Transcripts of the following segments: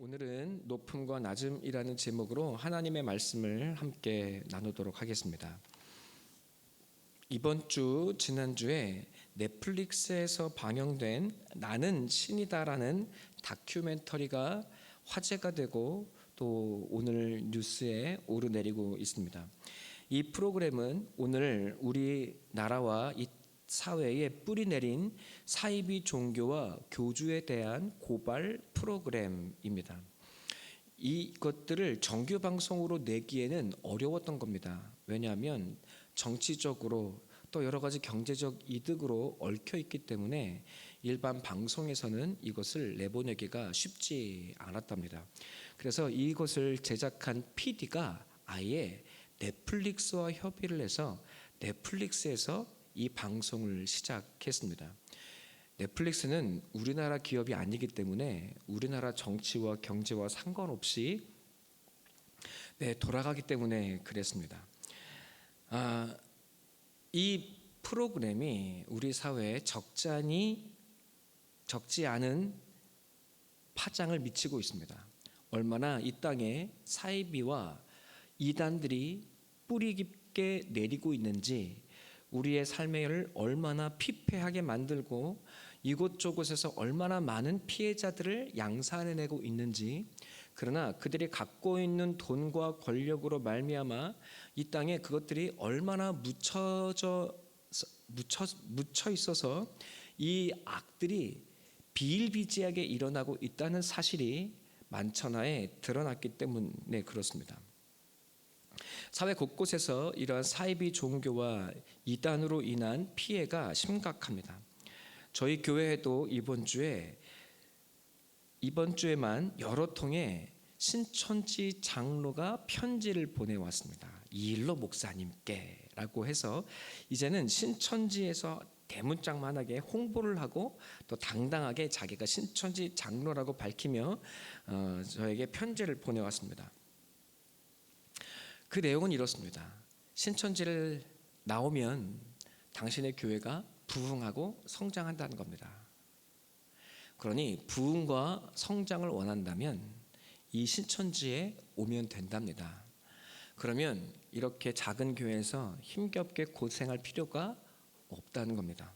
오늘은 높음과 낮음이라는 제목으로 하나님의 말씀을 함께 나누도록 하겠습니다. 이번 주 지난주에 넷플릭스에서 방영된 나는 신이다라는 다큐멘터리가 화제가 되고 또 오늘 뉴스에 오르내리고 있습니다. 이 프로그램은 오늘 우리나라와 이 사회에 뿌리내린 사이비 종교와 교주에 대한 고발 프로그램입니다. 이것들을 정규 방송으로 내기에는 어려웠던 겁니다. 왜냐하면 정치적으로 또 여러 가지 경제적 이득으로 얽혀 있기 때문에 일반 방송에서는 이것을 내보내기가 쉽지 않았답니다. 그래서 이것을 제작한 PD가 아예 넷플릭스와 협의를 해서 넷플릭스에서 이 방송을 시작했습니다. 넷플릭스는 우리나라 기업이 아니기 때문에 우리나라 정치와 경제와 상관없이 돌아가기 때문에 그랬습니다. 이 프로그램이 우리 사회에 적지 않은 파장을 미치고 있습니다. 얼마나 이 땅에 사이비와 이단들이 뿌리 깊게 내리고 있는지, 우리의 삶을 얼마나 피폐하게 만들고 이곳저곳에서 얼마나 많은 피해자들을 양산해내고 있는지, 그러나 그들이 갖고 있는 돈과 권력으로 말미암아 이 땅에 그것들이 얼마나 묻혀 있어서 이 악들이 비일비재하게 일어나고 있다는 사실이 만천하에 드러났기 때문에 그렇습니다. 사회 곳곳에서 이러한 사이비 종교와 이단으로 인한 피해가 심각합니다. 저희 교회에도 이번 주에만 여러 통의 신천지 장로가 편지를 보내왔습니다. 이일로 목사님께라고 해서 이제는 신천지에서 대문짝만하게 홍보를 하고 또 당당하게 자기가 신천지 장로라고 밝히며 저에게 편지를 보내왔습니다. 그 내용은 이렇습니다. 신천지를 나오면 당신의 교회가 부흥하고 성장한다는 겁니다. 그러니 부흥과 성장을 원한다면 이 신천지에 오면 된답니다. 그러면 이렇게 작은 교회에서 힘겹게 고생할 필요가 없다는 겁니다.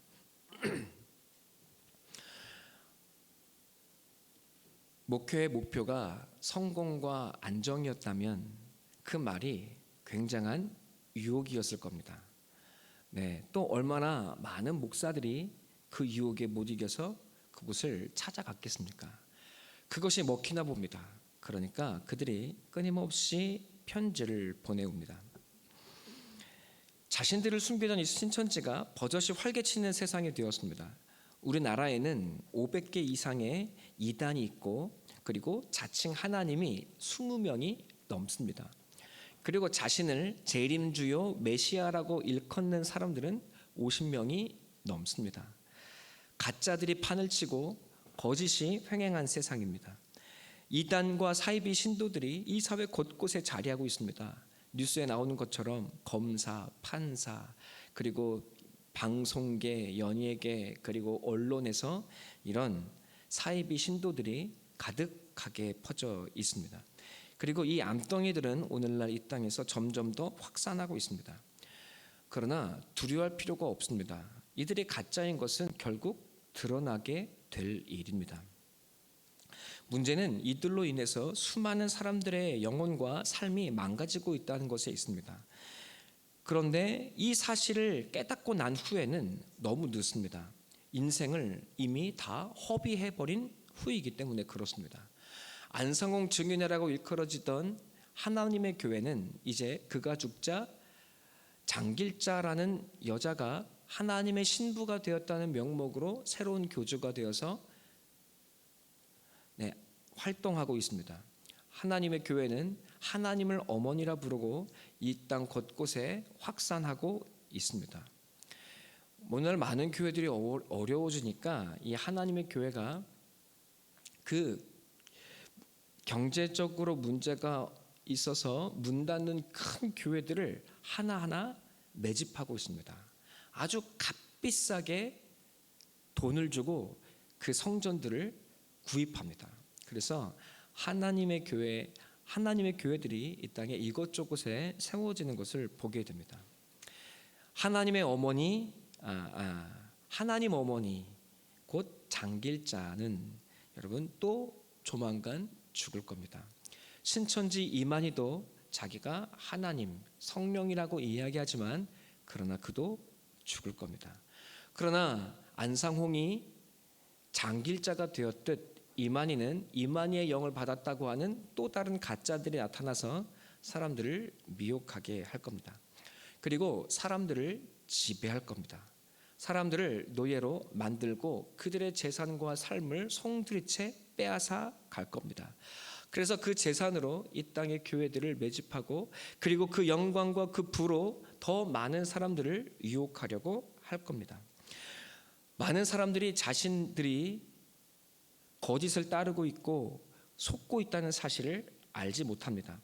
목회의 목표가 성공과 안정이었다면 그 말이 굉장한 유혹이었을 겁니다. 또 얼마나 많은 목사들이 그 유혹에 못 이겨서 그곳을 찾아갔겠습니까? 그것이 먹히나 봅니다. 그러니까 그들이 끊임없이 편지를 보내옵니다. 자신들을 숨기던 이 신천지가 버젓이 활개치는 세상이 되었습니다. 우리나라에는 500개 이상의 이단이 있고, 그리고 자칭 하나님이 20명이 넘습니다. 그리고 자신을 재림주요 메시아라고 일컫는 사람들은 50명이 넘습니다. 가짜들이 판을 치고 거짓이 횡행한 세상입니다. 이단과 사이비 신도들이 이 사회 곳곳에 자리하고 있습니다. 뉴스에 나오는 것처럼 검사, 판사, 그리고 방송계, 연예계, 그리고 언론에서 이런 사이비 신도들이 가득하게 퍼져 있습니다. 그리고 이 암덩이들은 오늘날 이 땅에서 점점 더 확산하고 있습니다. 그러나 두려워할 필요가 없습니다. 이들이 가짜인 것은 결국 드러나게 될 일입니다. 문제는 이들로 인해서 수많은 사람들의 영혼과 삶이 망가지고 있다는 것에 있습니다. 그런데 이 사실을 깨닫고 난 후에는 너무 늦습니다. 인생을 이미 다 허비해버린 후이기 때문에 그렇습니다. 안성홍 증인회라고 일컬어지던 하나님의 교회는 이제 그가 죽자 장길자라는 여자가 하나님의 신부가 되었다는 명목으로 새로운 교주가 되어서 활동하고 있습니다. 하나님의 교회는 하나님을 어머니라 부르고 이 땅 곳곳에 확산하고 있습니다. 오늘 많은 교회들이 어려워지니까 이 하나님의 교회가 그 경제적으로 문제가 있어서 문 닫는 큰 교회들을 하나하나 매집하고 있습니다. 아주 값비싸게 돈을 주고 그 성전들을 구입합니다. 그래서 하나님의 교회들이 이 땅에 이곳저곳에 세워지는 것을 보게 됩니다. 하나님 어머니 곧 장길자는 여러분 또 조만간 죽을 겁니다. 신천지 이만희도 자기가 하나님, 성령이라고 이야기하지만 그러나 그도 죽을 겁니다. 그러나 안상홍이 장길자가 되었듯 이만희는 이만희의 영을 받았다고 하는 또 다른 가짜들이 나타나서 사람들을 미혹하게 할 겁니다. 그리고 사람들을 지배할 겁니다. 사람들을 노예로 만들고 그들의 재산과 삶을 송두리째 빼앗아 갈 겁니다. 그래서 그 재산으로 이 땅의 교회들을 매집하고 그리고 그 영광과 그 부로 더 많은 사람들을 유혹하려고 할 겁니다. 많은 사람들이 자신들이 거짓을 따르고 있고 속고 있다는 사실을 알지 못합니다.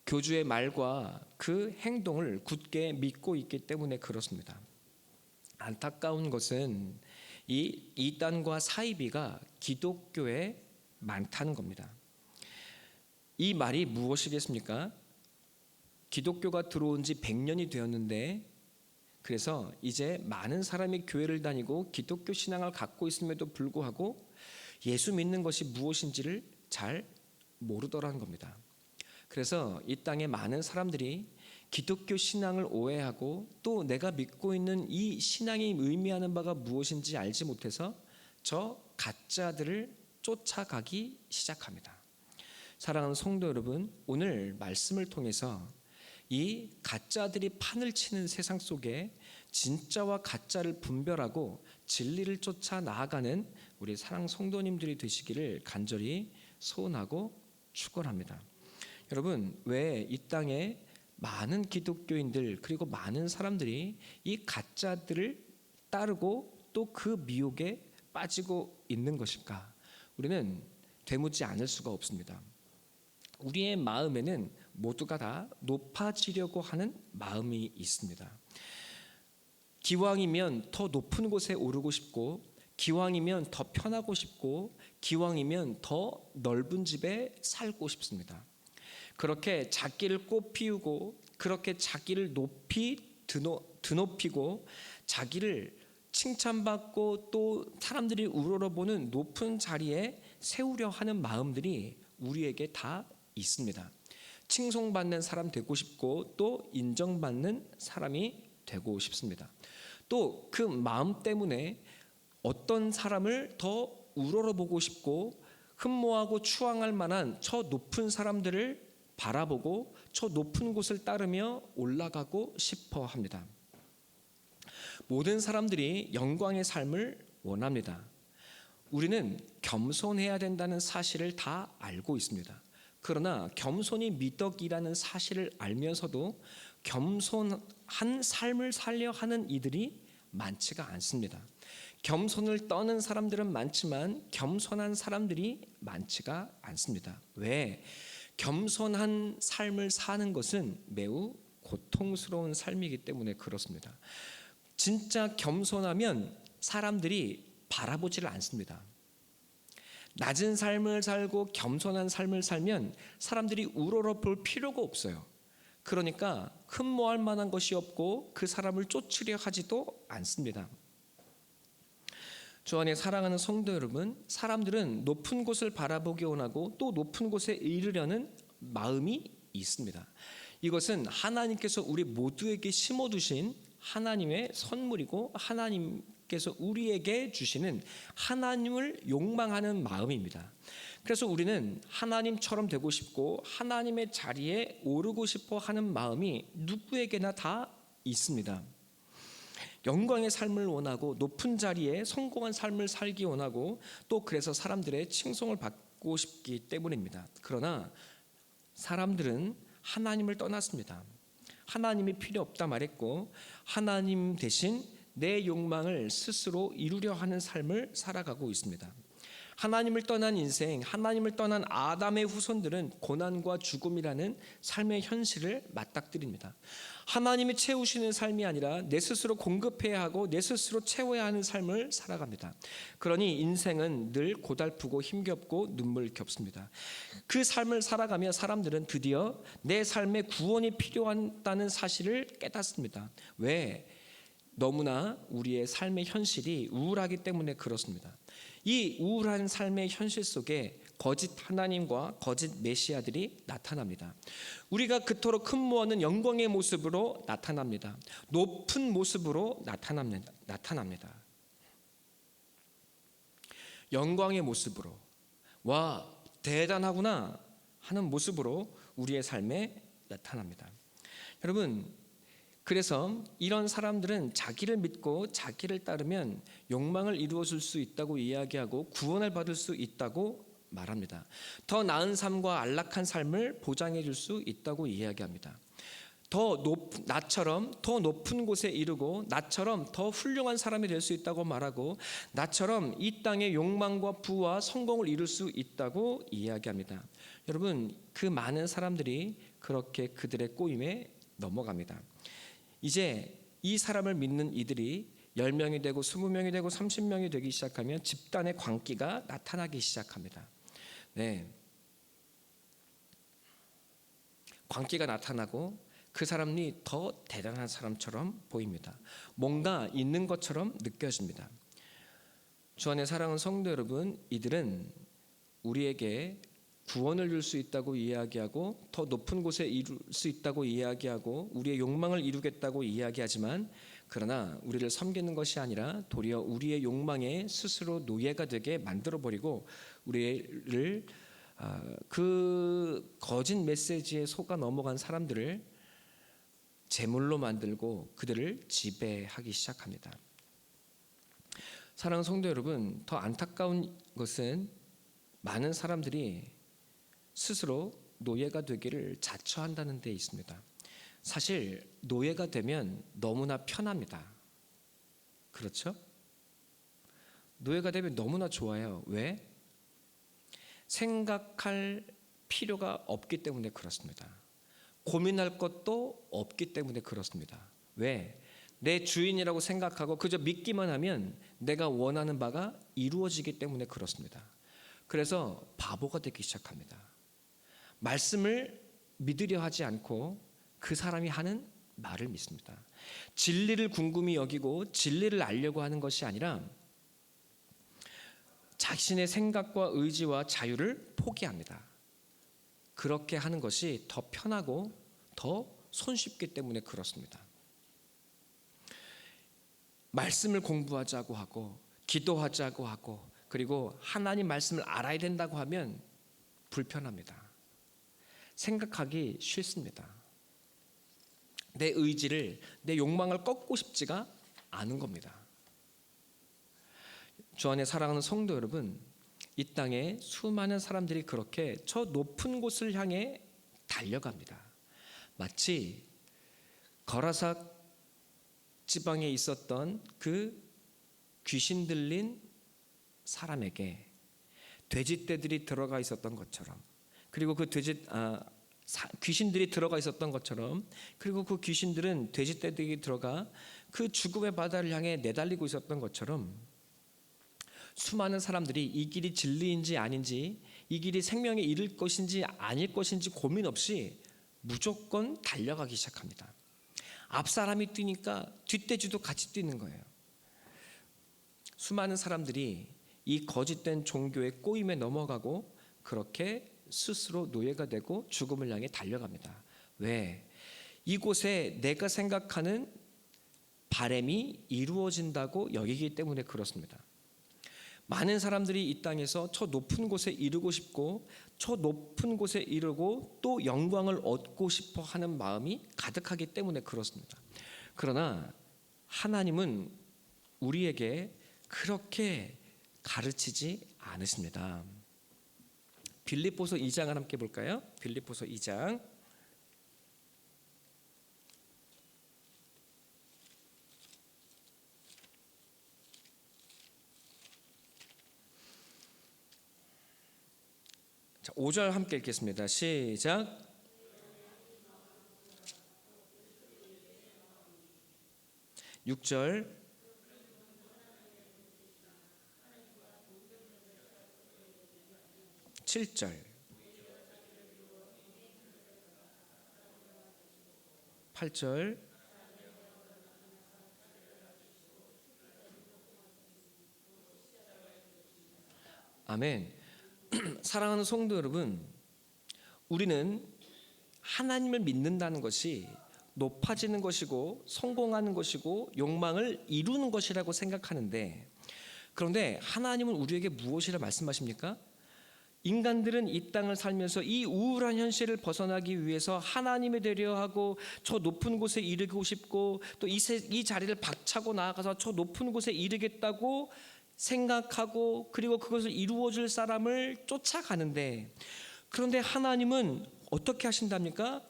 교주의 말과 그 행동을 굳게 믿고 있기 때문에 그렇습니다. 안타까운 것은 이 이단과 사이비가 기독교에 많다는 겁니다. 이 말이 무엇이겠습니까? 기독교가 들어온 지 100년이 되었는데 그래서 이제 많은 사람이 교회를 다니고 기독교 신앙을 갖고 있음에도 불구하고 예수 믿는 것이 무엇인지를 잘 모르더라는 겁니다. 그래서 이 땅에 많은 사람들이 기독교 신앙을 오해하고 또 내가 믿고 있는 이 신앙이 의미하는 바가 무엇인지 알지 못해서 저 가짜들을 쫓아가기 시작합니다. 사랑하는 성도 여러분, 오늘 말씀을 통해서 이 가짜들이 판을 치는 세상 속에 진짜와 가짜를 분별하고 진리를 쫓아 나아가는 우리 사랑 성도님들이 되시기를 간절히 소원하고 축원합니다. 여러분, 왜 이 땅에 많은 기독교인들 그리고 많은 사람들이 이 가짜들을 따르고 또 그 미혹에 빠지고 있는 것일까? 우리는 되묻지 않을 수가 없습니다. 우리의 마음에는 모두가 다 높아지려고 하는 마음이 있습니다. 기왕이면 더 높은 곳에 오르고 싶고, 기왕이면 더 편하고 싶고, 기왕이면 더 넓은 집에 살고 싶습니다. 그렇게 자기를 꽃피우고 그렇게 자기를 높이 드높이고 자기를 칭찬받고 또 사람들이 우러러보는 높은 자리에 세우려 하는 마음들이 우리에게 다 있습니다. 칭송받는 사람 되고 싶고 또 인정받는 사람이 되고 싶습니다. 또 그 마음 때문에 어떤 사람을 더 우러러보고 싶고 흠모하고 추앙할 만한 저 높은 사람들을 바라보고 저 높은 곳을 따르며 올라가고 싶어 합니다. 모든 사람들이 영광의 삶을 원합니다. 우리는 겸손해야 된다는 사실을 다 알고 있습니다. 그러나 겸손이 미덕이라는 사실을 알면서도 겸손한 삶을 살려 하는 이들이 많지가 않습니다. 겸손을 떠는 사람들은 많지만 겸손한 사람들이 많지가 않습니다. 왜? 겸손한 삶을 사는 것은 매우 고통스러운 삶이기 때문에 그렇습니다. 진짜 겸손하면 사람들이 바라보지를 않습니다. 낮은 삶을 살고 겸손한 삶을 살면 사람들이 우러러볼 필요가 없어요. 그러니까 흠모할 만한 것이 없고 그 사람을 쫓으려 하지도 않습니다. 주 안에 사랑하는 성도 여러분, 사람들은 높은 곳을 바라보기 원하고 또 높은 곳에 이르려는 마음이 있습니다. 이것은 하나님께서 우리 모두에게 심어두신 하나님의 선물이고 하나님께서 우리에게 주시는 하나님을 욕망하는 마음입니다. 그래서 우리는 하나님처럼 되고 싶고 하나님의 자리에 오르고 싶어 하는 마음이 누구에게나 다 있습니다. 영광의 삶을 원하고 높은 자리에 성공한 삶을 살기 원하고 또 그래서 사람들의 칭송을 받고 싶기 때문입니다. 그러나 사람들은 하나님을 떠났습니다. 하나님이 필요 없다 말했고 하나님 대신 내 욕망을 스스로 이루려 하는 삶을 살아가고 있습니다. 하나님을 떠난 인생, 하나님을 떠난 아담의 후손들은 고난과 죽음이라는 삶의 현실을 맞닥뜨립니다. 하나님이 채우시는 삶이 아니라 내 스스로 공급해야 하고 내 스스로 채워야 하는 삶을 살아갑니다. 그러니 인생은 늘 고달프고 힘겹고 눈물겹습니다. 그 삶을 살아가며 사람들은 드디어 내 삶에 구원이 필요하다는 사실을 깨닫습니다. 왜? 너무나 우리의 삶의 현실이 우울하기 때문에 그렇습니다. 이 우울한 삶의 현실 속에 거짓 하나님과 거짓 메시아들이 나타납니다. 우리가 그토록 흠모하는 영광의 모습으로 나타납니다. 높은 모습으로 나타납니다. 영광의 모습으로, 와, 대단하구나 하는 모습으로 우리의 삶에 나타납니다. 여러분, 그래서 이런 사람들은 자기를 믿고 자기를 따르면 욕망을 이루어줄 수 있다고 이야기하고 구원을 받을 수 있다고 말합니다. 더 나은 삶과 안락한 삶을 보장해 줄 수 있다고 이야기합니다. 나처럼 더 높은 곳에 이르고 나처럼 더 훌륭한 사람이 될 수 있다고 말하고 나처럼 이 땅의 욕망과 부와 성공을 이룰 수 있다고 이야기합니다. 여러분, 그 많은 사람들이 그렇게 그들의 꼬임에 넘어갑니다. 이제 이 사람을 믿는 이들이 10명이 되고 20명이 되고 30명이 되기 시작하면 집단의 광기가 나타나기 시작합니다. 네. 광기가 나타나고 그 사람이 더 대단한 사람처럼 보입니다. 뭔가 있는 것처럼 느껴집니다. 주 안에 사랑하는 성도 여러분, 이들은 우리에게 구원을 줄 수 있다고 이야기하고 더 높은 곳에 이룰 수 있다고 이야기하고 우리의 욕망을 이루겠다고 이야기하지만 그러나 우리를 섬기는 것이 아니라 도리어 우리의 욕망에 스스로 노예가 되게 만들어버리고 우리를 그 거짓 메시지에 속아 넘어간 사람들을 제물로 만들고 그들을 지배하기 시작합니다. 사랑하는 성도 여러분, 더 안타까운 것은 많은 사람들이 스스로 노예가 되기를 자처한다는 데 있습니다. 사실 노예가 되면 너무나 편합니다. 그렇죠? 노예가 되면 너무나 좋아요. 왜? 생각할 필요가 없기 때문에 그렇습니다. 고민할 것도 없기 때문에 그렇습니다. 왜? 내 주인이라고 생각하고 그저 믿기만 하면 내가 원하는 바가 이루어지기 때문에 그렇습니다. 그래서 바보가 되기 시작합니다. 말씀을 믿으려 하지 않고 그 사람이 하는 말을 믿습니다. 진리를 궁금히 여기고 진리를 알려고 하는 것이 아니라 자신의 생각과 의지와 자유를 포기합니다. 그렇게 하는 것이 더 편하고 더 손쉽기 때문에 그렇습니다. 말씀을 공부하자고 하고 기도하자고 하고 그리고 하나님 말씀을 알아야 된다고 하면 불편합니다. 생각하기 싫습니다. 내 의지를, 내 욕망을 꺾고 싶지가 않은 겁니다. 주 안에 사랑하는 성도 여러분, 이 땅에 수많은 사람들이 그렇게 저 높은 곳을 향해 달려갑니다. 마치 거라삭 지방에 있었던 그 귀신 들린 사람에게 돼지떼들이 들어가 있었던 것처럼, 그리고 그 귀신들이 들어가 있었던 것처럼, 그리고 그 귀신들은 돼지떼들이 들어가 그 죽음의 바다를 향해 내달리고 있었던 것처럼 수많은 사람들이 이 길이 진리인지 아닌지, 이 길이 생명에 이를 것인지 아닐 것인지 고민 없이 무조건 달려가기 시작합니다. 앞 사람이 뛰니까 뒷돼지도 같이 뛰는 거예요. 수많은 사람들이 이 거짓된 종교의 꼬임에 넘어가고 그렇게 스스로 노예가 되고 죽음을 향해 달려갑니다. 왜? 이곳에 내가 생각하는 바람이 이루어진다고 여기기 때문에 그렇습니다. 많은 사람들이 이 땅에서 저 높은 곳에 이르고 싶고 저 높은 곳에 이르고 또 영광을 얻고 싶어 하는 마음이 가득하기 때문에 그렇습니다. 그러나 하나님은 우리에게 그렇게 가르치지 않으십니다. 빌립보서 2장을 함께 볼까요? 빌립보서 2장. 자, 5절 함께 읽겠습니다. 시작. 6절. 7절. 8절. 아멘. 사랑하는 성도 여러분, 우리는 하나님을 믿는다는 것이 높아지는 것이고 성공하는 것이고 욕망을 이루는 것이라고 생각하는데, 그런데 하나님은 우리에게 무엇이라 말씀하십니까? 인간들은 이 땅을 살면서 이 우울한 현실을 벗어나기 위해서 하나님이 되려 하고 저 높은 곳에 이르고 싶고 또 이 자리를 박차고 나아가서 저 높은 곳에 이르겠다고 생각하고 그리고 그것을 이루어줄 사람을 쫓아가는데, 그런데 하나님은 어떻게 하신답니까?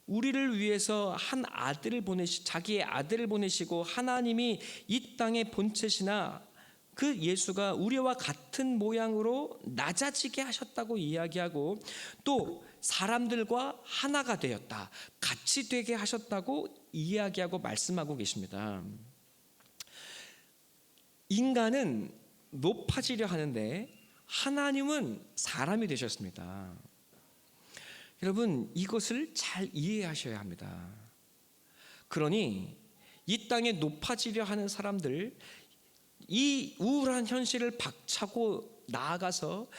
우리를 위해서 한 아들을 자기의 아들을 보내시고 하나님이 이 땅의 본체시나 그 예수가 우리와 같은 모양으로 낮아지게 하셨다고 이야기하고 또 사람들과 하나가 되었다, 같이 되게 하셨다고 이야기하고 말씀하고 계십니다. 인간은 높아지려 하는데 하나님은 사람이 되셨습니다. 여러분, 이것을 잘 이해하셔야 합니다. 그러니 이 땅에 높아지려 하는 사람들, 이 우울한 현실을 박차고 나아가서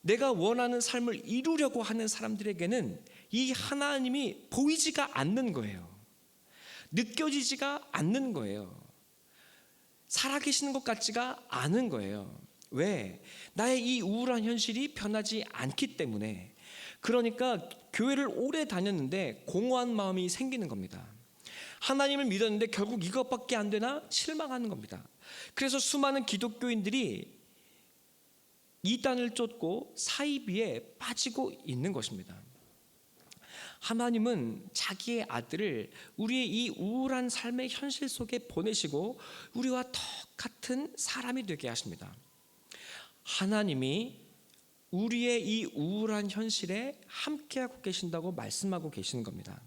내가 원하는 삶을 이루려고 하는 사람들에게는 이 하나님이 보이지가 않는 거예요. 느껴지지가 않는 거예요. 살아계시는 것 같지가 않은 거예요. 왜? 나의 이 우울한 현실이 변하지 않기 때문에. 그러니까 교회를 오래 다녔는데 공허한 마음이 생기는 겁니다. 하나님을 믿었는데 결국 이것밖에 안 되나 실망하는 겁니다. 그래서 수많은 기독교인들이 이단을 쫓고 사이비에 빠지고 있는 것입니다. 하나님은 자기의 아들을 우리의 이 우울한 삶의 현실 속에 보내시고 우리와 똑같은 사람이 되게 하십니다. 하나님이 우리의 이 우울한 현실에 함께하고 계신다고 말씀하고 계시는 겁니다.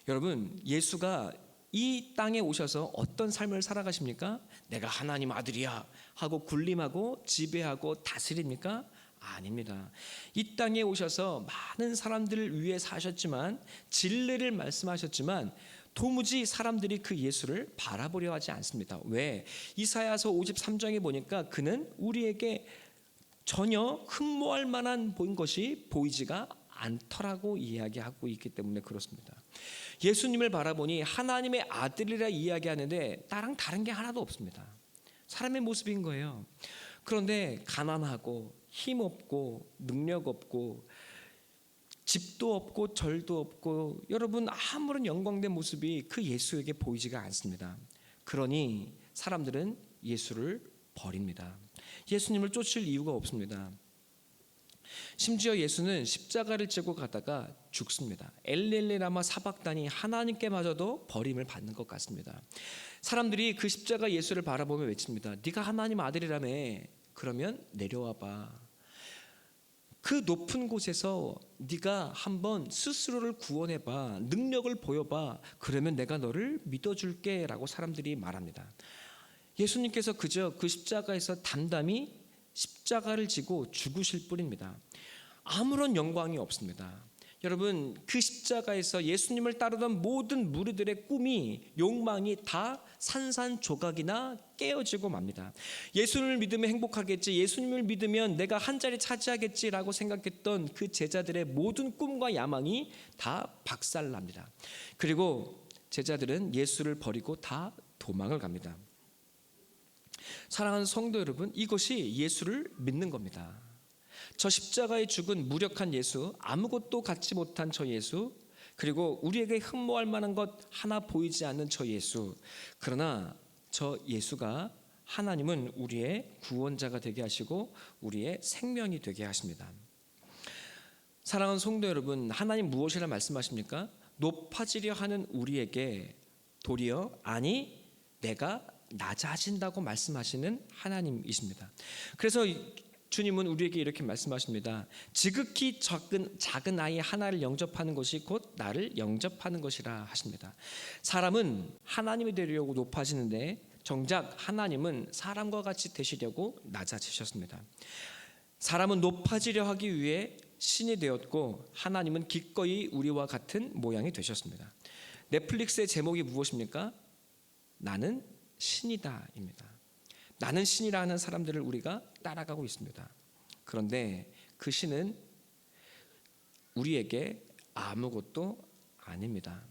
여러분, 예수가 이 땅에 오셔서 어떤 삶을 살아가십니까? 내가 하나님 아들이야 하고 군림하고 지배하고 다스립니까? 아닙니다. 이 땅에 오셔서 많은 사람들을 위해 사셨지만, 진리를 말씀하셨지만 도무지 사람들이 그 예수를 바라보려 하지 않습니다. 왜? 이사야서 53장에 보니까 그는 우리에게 전혀 흠모할 만한 것이 보이지가 않더라고 이야기하고 있기 때문에 그렇습니다. 예수님을 바라보니 하나님의 아들이라 이야기하는데 나랑 다른 게 하나도 없습니다. 사람의 모습인 거예요. 그런데 가난하고 힘없고 능력 없고 집도 없고 절도 없고, 여러분 아무런 영광된 모습이 그 예수에게 보이지가 않습니다. 그러니 사람들은 예수를 버립니다. 예수님을 쫓을 이유가 없습니다. 심지어 예수는 십자가를 지고 가다가 죽습니다. 엘렐레라마 사박다니, 하나님께마저도 버림을 받는 것 같습니다. 사람들이 그 십자가 예수를 바라보며 외칩니다. 네가 하나님 아들이라며, 그러면 내려와 봐. 그 높은 곳에서 네가 한번 스스로를 구원해봐, 능력을 보여봐, 그러면 내가 너를 믿어줄게 라고 사람들이 말합니다. 예수님께서 그저 그 십자가에서 담담히 십자가를 지고 죽으실 뿐입니다. 아무런 영광이 없습니다. 여러분, 그 십자가에서 예수님을 따르던 모든 무리들의 꿈이, 욕망이 다 산산조각이나 깨어지고 맙니다. 예수님을 믿으면 행복하겠지, 예수님을 믿으면 내가 한 자리 차지하겠지라고 생각했던 그 제자들의 모든 꿈과 야망이 다 박살납니다. 그리고 제자들은 예수를 버리고 다 도망을 갑니다. 사랑하는 성도 여러분, 이것이 예수를 믿는 겁니다. 저 십자가에 죽은 무력한 예수, 아무것도 갖지 못한 저 예수, 그리고 우리에게 흠모할 만한 것 하나 보이지 않는 저 예수. 그러나 저 예수가, 하나님은 우리의 구원자가 되게 하시고 우리의 생명이 되게 하십니다. 사랑하는 성도 여러분, 하나님 무엇이라 말씀하십니까? 높아지려 하는 우리에게 도리어 아니 내가 낮아진다고 말씀하시는 하나님이십니다. 그래서 주님은 우리에게 이렇게 말씀하십니다. 지극히 작은 아이 하나를 영접하는 것이 곧 나를 영접하는 것이라 하십니다. 사람은 하나님이 되려고 높아지는데 정작 하나님은 사람과 같이 되시려고 낮아지셨습니다. 사람은 높아지려 하기 위해 신이 되었고 하나님은 기꺼이 우리와 같은 모양이 되셨습니다. 넷플릭스의 제목이 무엇입니까? 나는 신이다입니다. 나는 신이라 하는 사람들을 우리가 따라가고 있습니다. 그런데 그 신은 우리에게 아무것도 아닙니다.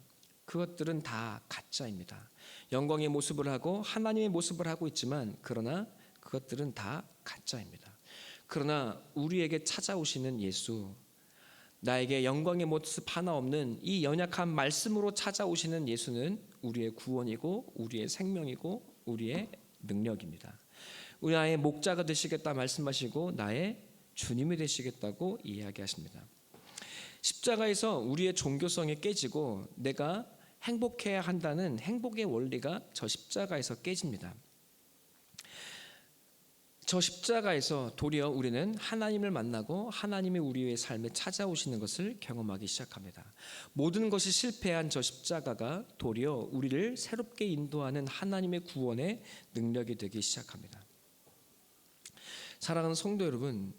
그것들은 다 가짜입니다. 영광의 모습을 하고 하나님의 모습을 하고 있지만 그러나 그것들은 다 가짜입니다. 그러나 우리에게 찾아오시는 예수, 나에게 영광의 모습 하나 없는 이 연약한 말씀으로 찾아오시는 예수는 우리의 구원이고 우리의 생명이고 우리의 능력입니다. 나의 목자가 되시겠다 말씀하시고 나의 주님이 되시겠다고 이야기하십니다. 십자가에서 우리의 종교성이 깨지고 내가 행복해야 한다는 행복의 원리가 저 십자가에서 깨집니다. 저 십자가에서 도리어 우리는 하나님을 만나고 하나님이 우리의 삶에 찾아오시는 것을 경험하기 시작합니다. 모든 것이 실패한 저 십자가가 도리어 우리를 새롭게 인도하는 하나님의 구원의 능력이 되기 시작합니다. 사랑하는 성도 여러분,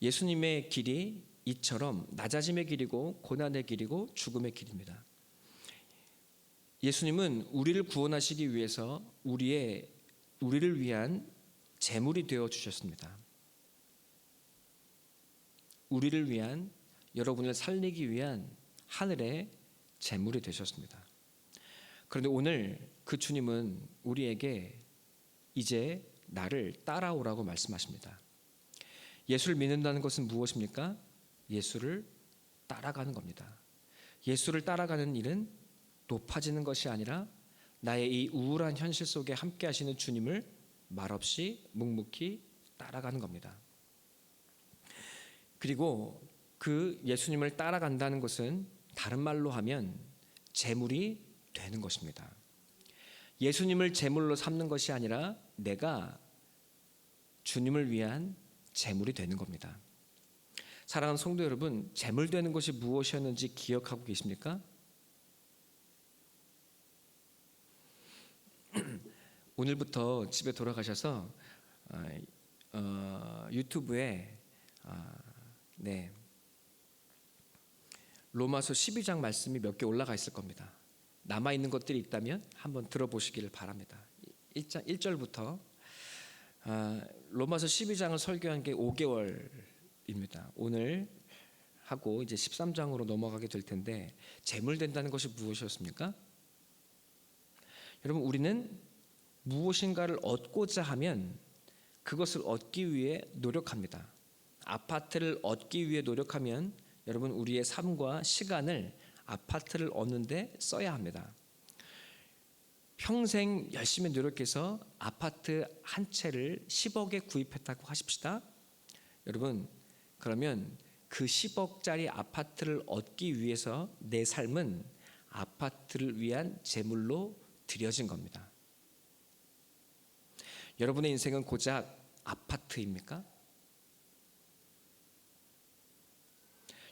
예수님의 길이 이처럼 낮아짐의 길이고 고난의 길이고 죽음의 길입니다. 예수님은 우리를 구원하시기 위해서 우리를 위한 제물이 되어 주셨습니다. 우리를 위한, 여러분을 살리기 위한 하늘의 제물이 되셨습니다. 그런데 오늘 그 주님은 우리에게 이제 나를 따라오라고 말씀하십니다. 예수를 믿는다는 것은 무엇입니까? 예수를 따라가는 겁니다. 예수를 따라가는 일은 높아지는 것이 아니라 나의 이 우울한 현실 속에 함께 하시는 주님을 말없이 묵묵히 따라가는 겁니다. 그리고 그 예수님을 따라간다는 것은 다른 말로 하면 제물이 되는 것입니다. 예수님을 제물로 삼는 것이 아니라 내가 주님을 위한 제물이 되는 겁니다. 사랑하는 성도 여러분, 제물 되는 것이 무엇이었는지 기억하고 계십니까? 오늘부터 집에 돌아가셔서 유튜브에 로마서 12장 말씀이 몇 개 올라가 있을 겁니다. 남아있는 것들이 있다면 한번 들어보시기를 바랍니다. 1절부터 로마서 12장을 설교한 게 5개월입니다. 오늘 하고 이제 13장으로 넘어가게 될 텐데 재물 된다는 것이 무엇이었습니까? 여러분, 우리는 무엇인가를 얻고자 하면 그것을 얻기 위해 노력합니다. 아파트를 얻기 위해 노력하면 여러분, 우리의 삶과 시간을 아파트를 얻는 데 써야 합니다. 평생 열심히 노력해서 아파트 한 채를 10억에 구입했다고 하십시다. 여러분, 그러면 그 10억짜리 아파트를 얻기 위해서 내 삶은 아파트를 위한 제물로 드려진 겁니다. 여러분의 인생은 고작 아파트입니까?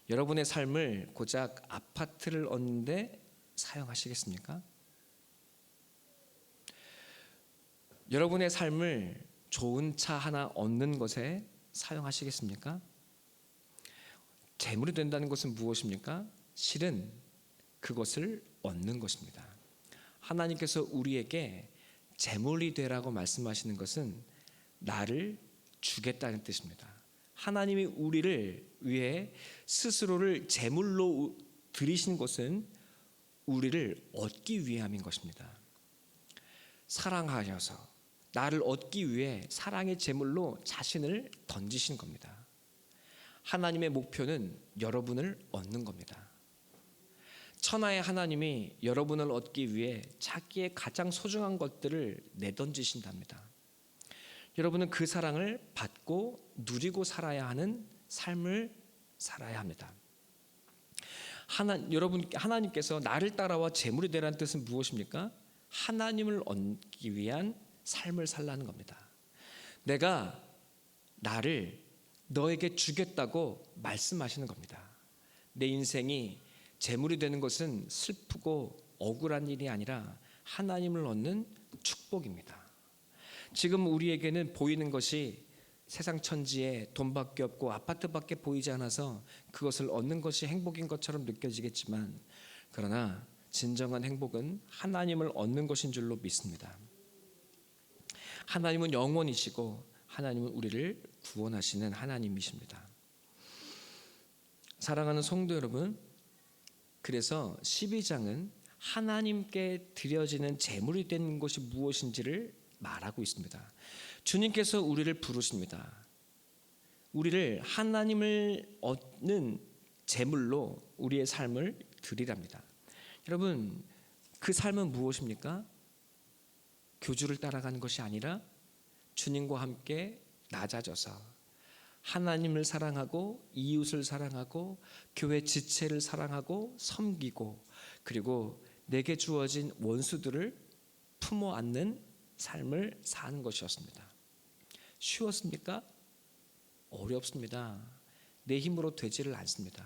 여러분의 삶을 고작 아파트를 얻는데 사용하시겠습니까? 여러분의 삶을 좋은 차 하나 얻는 것에 사용하시겠습니까? 재물이 된다는 것은 무엇입니까? 실은 그것을 얻는 것입니다. 하나님께서 우리에게 재물이 되라고 말씀하시는 것은 나를 주겠다는 뜻입니다. 하나님이 우리를 위해 스스로를 제물로 드리신 것은 우리를 얻기 위함인 것입니다. 사랑하셔서 나를 얻기 위해 사랑의 제물로 자신을 던지신 겁니다. 하나님의 목표는 여러분을 얻는 겁니다. 천하의 하나님이 여러분을 얻기 위해 자기의 가장 소중한 것들을 내던지신답니다. 여러분은 그 사랑을 받고 누리고 살아야 하는 삶을 살아야 합니다. 하나님께서 나를 따라와 제물이 되라는 뜻은 무엇입니까? 하나님을 얻기 위한 삶을 살라는 겁니다. 내가 나를 너에게 주겠다고 말씀하시는 겁니다. 내 인생이 재물이 되는 것은 슬프고 억울한 일이 아니라 하나님을 얻는 축복입니다. 지금 우리에게는 보이는 것이 세상 천지에 돈밖에 없고 아파트밖에 보이지 않아서 그것을 얻는 것이 행복인 것처럼 느껴지겠지만, 그러나 진정한 행복은 하나님을 얻는 것인 줄로 믿습니다. 하나님은 영원이시고 하나님은 우리를 구원하시는 하나님이십니다. 사랑하는 성도 여러분, 그래서 12장은 하나님께 드려지는 제물이 되는 것이 무엇인지를 말하고 있습니다. 주님께서 우리를 부르십니다. 우리를 하나님을 얻는 제물로 우리의 삶을 드리랍니다. 여러분, 그 삶은 무엇입니까? 교주를 따라가는 것이 아니라 주님과 함께 낮아져서 하나님을 사랑하고 이웃을 사랑하고 교회 지체를 사랑하고 섬기고, 그리고 내게 주어진 원수들을 품어 안는 삶을 사는 것이었습니다. 쉬웠습니까? 어렵습니다. 내 힘으로 되지를 않습니다.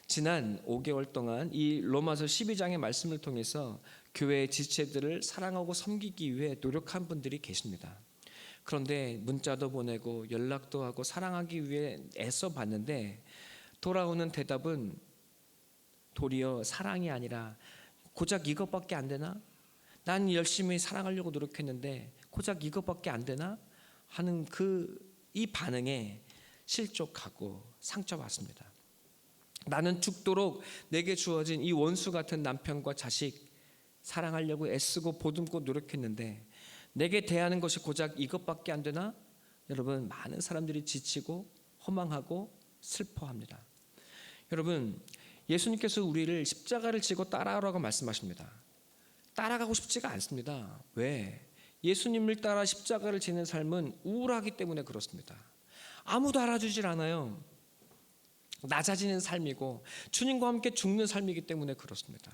지난 5개월 동안 이 로마서 12장의 말씀을 통해서 교회의 지체들을 사랑하고 섬기기 위해 노력한 분들이 계십니다. 그런데 문자도 보내고 연락도 하고 사랑하기 위해 애써 봤는데 돌아오는 대답은 도리어 사랑이 아니라 고작 이것밖에 안 되나? 난 열심히 사랑하려고 노력했는데 고작 이것밖에 안 되나? 하는 이 반응에 실족하고 상처받습니다. 나는 죽도록 내게 주어진 이 원수 같은 남편과 자식 사랑하려고 애쓰고 보듬고 노력했는데 내게 대하는 것이 고작 이것밖에 안 되나? 여러분, 많은 사람들이 지치고 허망하고 슬퍼합니다. 여러분, 예수님께서 우리를 십자가를 지고 따라오라고 말씀하십니다. 따라가고 싶지가 않습니다. 왜? 예수님을 따라 십자가를 지는 삶은 우울하기 때문에 그렇습니다. 아무도 알아주질 않아요. 낮아지는 삶이고 주님과 함께 죽는 삶이기 때문에 그렇습니다.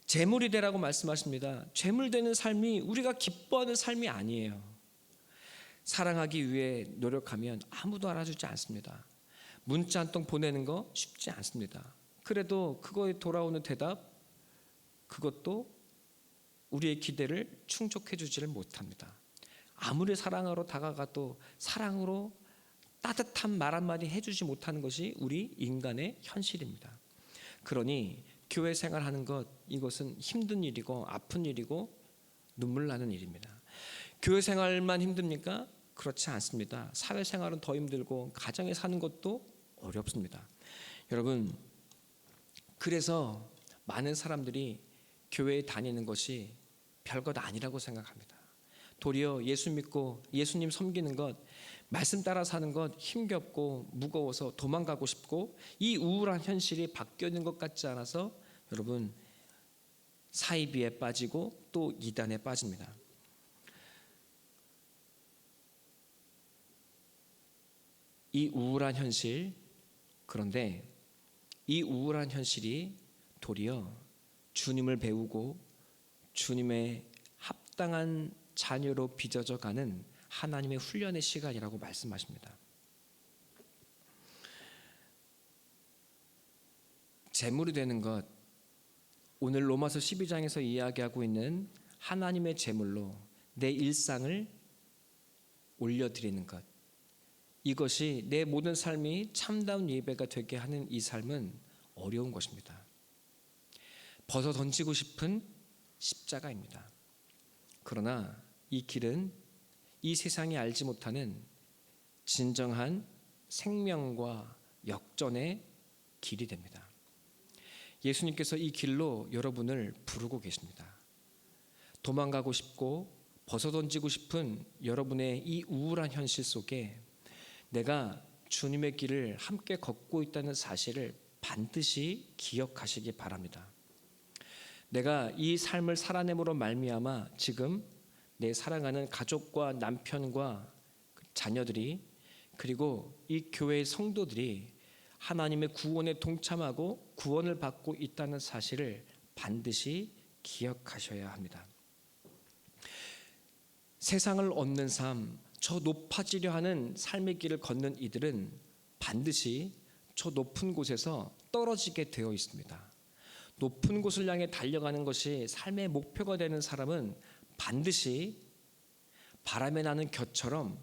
재물이 되라고 말씀하십니다. 재물 되는 삶이 우리가 기뻐하는 삶이 아니에요. 사랑하기 위해 노력하면 아무도 알아주지 않습니다. 문자 한 통 보내는 거 쉽지 않습니다. 그래도 그거에 돌아오는 대답, 그것도 우리의 기대를 충족해 주지를 못합니다. 아무리 사랑으로 다가가도 사랑으로 따뜻한 말 한마디 해주지 못하는 것이 우리 인간의 현실입니다. 그러니 교회 생활하는 것, 이것은 힘든 일이고 아픈 일이고 눈물 나는 일입니다. 교회 생활만 힘듭니까? 그렇지 않습니다. 사회생활은 더 힘들고 가정에 사는 것도 어렵습니다. 여러분, 그래서 많은 사람들이 교회에 다니는 것이 별것 아니라고 생각합니다. 도리어 예수 믿고 예수님 섬기는 것, 말씀 따라 사는 것 힘겹고 무거워서 도망가고 싶고 이 우울한 현실이 바뀌는 것 같지 않아서 여러분, 사이비에 빠지고 또 이단에 빠집니다. 이 우울한 현실, 그런데 이 우울한 현실이 도리어 주님을 배우고 주님의 합당한 자녀로 빚어져 가는 하나님의 훈련의 시간이라고 말씀하십니다. 재물이 되는 것, 오늘 로마서 12장에서 이야기하고 있는 하나님의 재물로 내 일상을 올려드리는 것, 이것이 내 모든 삶이 참다운 예배가 되게 하는 이 삶은 어려운 것입니다. 벗어 던지고 싶은 십자가입니다. 그러나 이 길은 이 세상이 알지 못하는 진정한 생명과 역전의 길이 됩니다. 예수님께서 이 길로 여러분을 부르고 계십니다. 도망가고 싶고 벗어던지고 싶은 여러분의 이 우울한 현실 속에 내가 주님의 길을 함께 걷고 있다는 사실을 반드시 기억하시기 바랍니다. 내가 이 삶을 살아냄으로 말미암아 지금 내 사랑하는 가족과 남편과 자녀들이, 그리고 이 교회의 성도들이 하나님의 구원에 동참하고 구원을 받고 있다는 사실을 반드시 기억하셔야 합니다. 세상을 얻는 삶, 저 높아지려 하는 삶의 길을 걷는 이들은 반드시 저 높은 곳에서 떨어지게 되어 있습니다. 높은 곳을 향해 달려가는 것이 삶의 목표가 되는 사람은 반드시 바람에 나는 겨처럼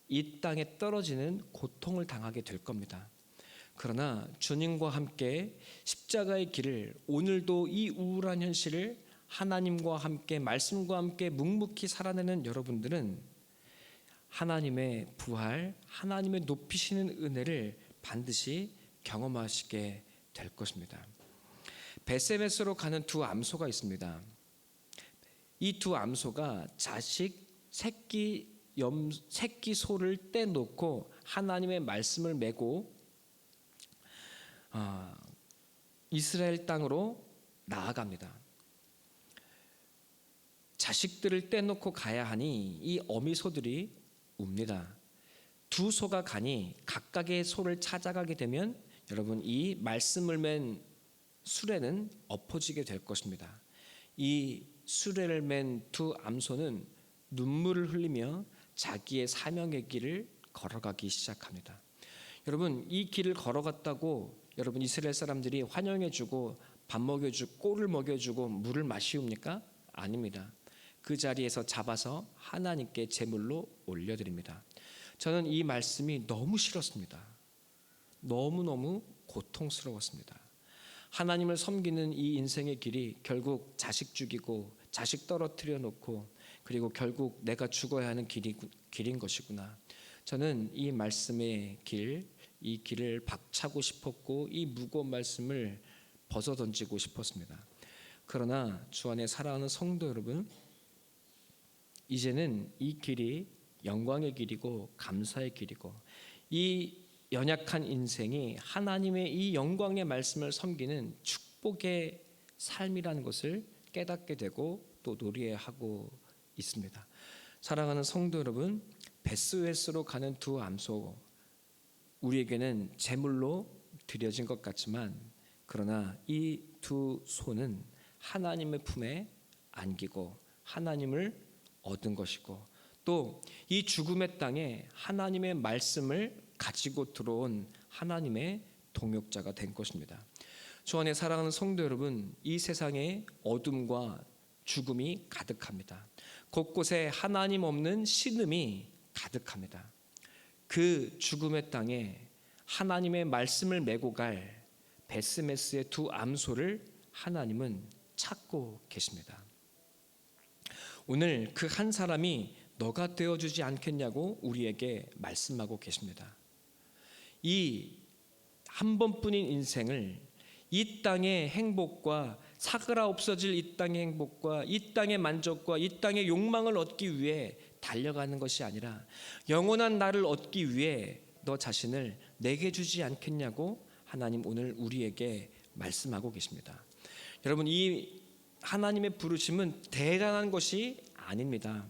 이 땅에 떨어지는 고통을 당하게 될 겁니다. 그러나 주님과 함께 십자가의 길을, 오늘도 이 우울한 현실을 하나님과 함께, 말씀과 함께 묵묵히 살아내는 여러분들은 하나님의 부활, 하나님의 높이시는 은혜를 반드시 경험하시게 될 것입니다. 베세메스로 가는 두 암소가 있습니다. 이 두 암소가 새끼 소를 떼놓고 하나님의 말씀을 메고 이스라엘 땅으로 나아갑니다. 자식들을 떼놓고 가야 하니 이 어미 소들이 웁니다. 두 소가 가니 각각의 소를 찾아가게 되면 여러분, 이 말씀을 맨 수레는 엎어지게 될 것입니다. 이 수레를 맨 두 암소는 눈물을 흘리며 자기의 사명의 길을 걸어가기 시작합니다. 여러분, 이 길을 걸어갔다고 여러분 이스라엘 사람들이 환영해주고 밥 먹여주고 꼴을 먹여주고 물을 마시웁니까? 아닙니다. 그 자리에서 잡아서 하나님께 제물로 올려드립니다. 저는 이 말씀이 너무 싫었습니다. 너무너무 고통스러웠습니다. 하나님을 섬기는 이 인생의 길이 결국 자식 죽이고 자식 떨어뜨려 놓고 그리고 결국 내가 죽어야 하는 길인 것이구나. 저는 이 말씀의 길, 이 길을 박차고 싶었고 이 무거운 말씀을 벗어던지고 싶었습니다. 그러나 주 안에 사랑하는 성도 여러분, 이제는 이 길이 영광의 길이고 감사의 길이고 이 연약한 인생이 하나님의 이 영광의 말씀을 섬기는 축복의 삶이라는 것을 깨닫게 되고 또 노래하고 있습니다. 사랑하는 성도 여러분, 베스웨스로 가는 두 암소, 우리에게는 제물로 드려진 것 같지만 그러나 이 두 소는 하나님의 품에 안기고 하나님을 얻은 것이고 또 이 죽음의 땅에 하나님의 말씀을 가지고 들어온 하나님의 동역자가 된 것입니다. 주 안에 사랑하는 성도 여러분, 이 세상에 어둠과 죽음이 가득합니다. 곳곳에 하나님 없는 신음이 가득합니다. 그 죽음의 땅에 하나님의 말씀을 메고 갈 베스메스의 두 암소를 하나님은 찾고 계십니다. 오늘 그 한 사람이 너가 되어주지 않겠냐고 우리에게 말씀하고 계십니다. 이 한 번뿐인 인생을 이 땅의 행복과 사그라 없어질 이 땅의 행복과 이 땅의 만족과 이 땅의 욕망을 얻기 위해 달려가는 것이 아니라 영원한 나를 얻기 위해 너 자신을 내게 주지 않겠냐고 하나님 오늘 우리에게 말씀하고 계십니다. 여러분, 이 하나님의 부르심은 대단한 것이 아닙니다.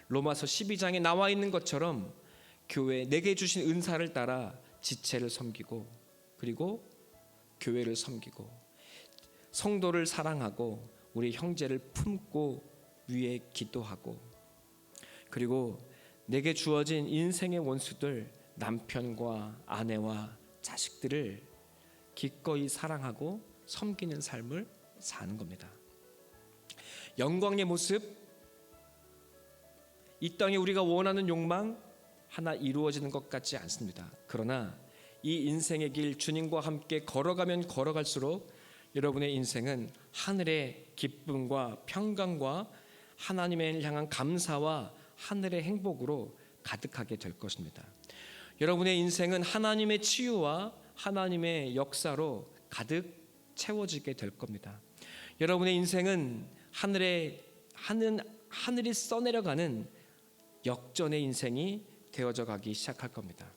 로마서 12장에 나와 있는 것처럼 교회 내게 주신 은사를 따라 지체를 섬기고 그리고 교회를 섬기고 성도를 사랑하고 우리 형제를 품고 위에 기도하고 그리고 내게 주어진 인생의 원수들 남편과 아내와 자식들을 기꺼이 사랑하고 섬기는 삶을 사는 겁니다. 영광의 모습, 이 땅에 우리가 원하는 욕망 하나 이루어지는 것 같지 않습니다. 그러나 이 인생의 길 주님과 함께 걸어가면 걸어갈수록 여러분의 인생은 하늘의 기쁨과 평강과 하나님을 향한 감사와 하늘의 행복으로 가득하게 될 것입니다. 여러분의 인생은 하나님의 치유와 하나님의 역사로 가득 채워지게 될 겁니다. 여러분의 인생은 하늘이 써내려가는 역전의 인생이 되어져 가기 시작할 겁니다.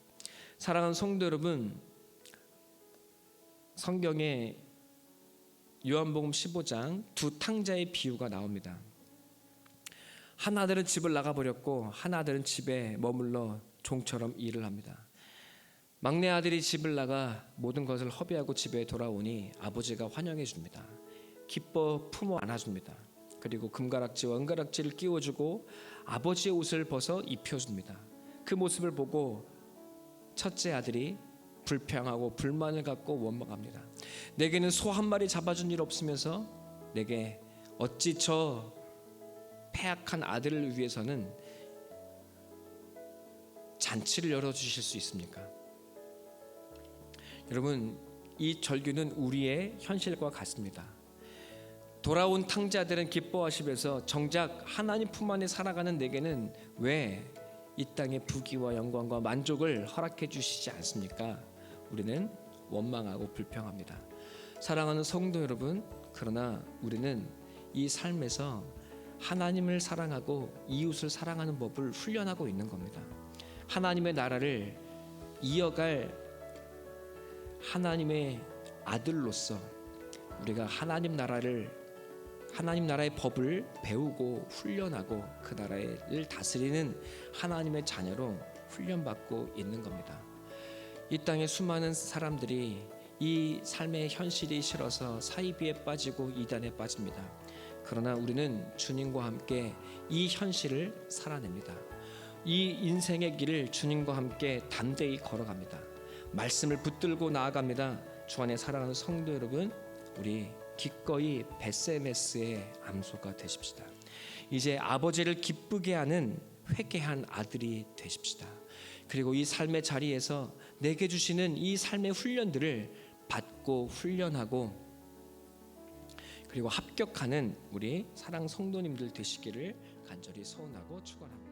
사랑하는 성도 여러분, 성경에 요한복음 15장 두 탕자의 비유가 나옵니다. 한 아들은 집을 나가버렸고 한 아들은 집에 머물러 종처럼 일을 합니다. 막내 아들이 집을 나가 모든 것을 허비하고 집에 돌아오니 아버지가 환영해 줍니다. 기뻐 품어 안아줍니다. 그리고 금가락지와 은가락지를 끼워주고 아버지의 옷을 벗어 입혀줍니다. 그 모습을 보고 첫째 아들이 불평하고 불만을 갖고 원망합니다. 내게는 소 한 마리 잡아준 일 없으면서 내게 어찌 저 패악한 아들을 위해서는 잔치를 열어주실 수 있습니까? 여러분, 이 절규는 우리의 현실과 같습니다. 돌아온 탕자들은 기뻐하시면서 정작 하나님 품 안에 살아가는 내게는 왜 이 땅의 부귀와 영광과 만족을 허락해 주시지 않습니까? 우리는 원망하고 불평합니다. 사랑하는 성도 여러분, 그러나 우리는 이 삶에서 하나님을 사랑하고 이웃을 사랑하는 법을 훈련하고 있는 겁니다. 하나님의 나라를 이어갈 하나님의 아들로서 우리가 하나님 나라의 법을 배우고 훈련하고 그 나라를 다스리는 하나님의 자녀로 훈련받고 있는 겁니다. 이 땅의 수많은 사람들이 이 삶의 현실이 싫어서 사이비에 빠지고 이단에 빠집니다. 그러나 우리는 주님과 함께 이 현실을 살아냅니다. 이 인생의 길을 주님과 함께 담대히 걸어갑니다. 말씀을 붙들고 나아갑니다. 주 안에 사랑하는 성도 여러분, 우리 기꺼이 베세메스의 암소가 되십시다. 이제 아버지를 기쁘게 하는 회개한 아들이 되십시다. 그리고 이 삶의 자리에서 내게 주시는 이 삶의 훈련들을 받고 훈련하고 그리고 합격하는 우리 사랑 성도님들 되시기를 간절히 소원하고 축원합니다.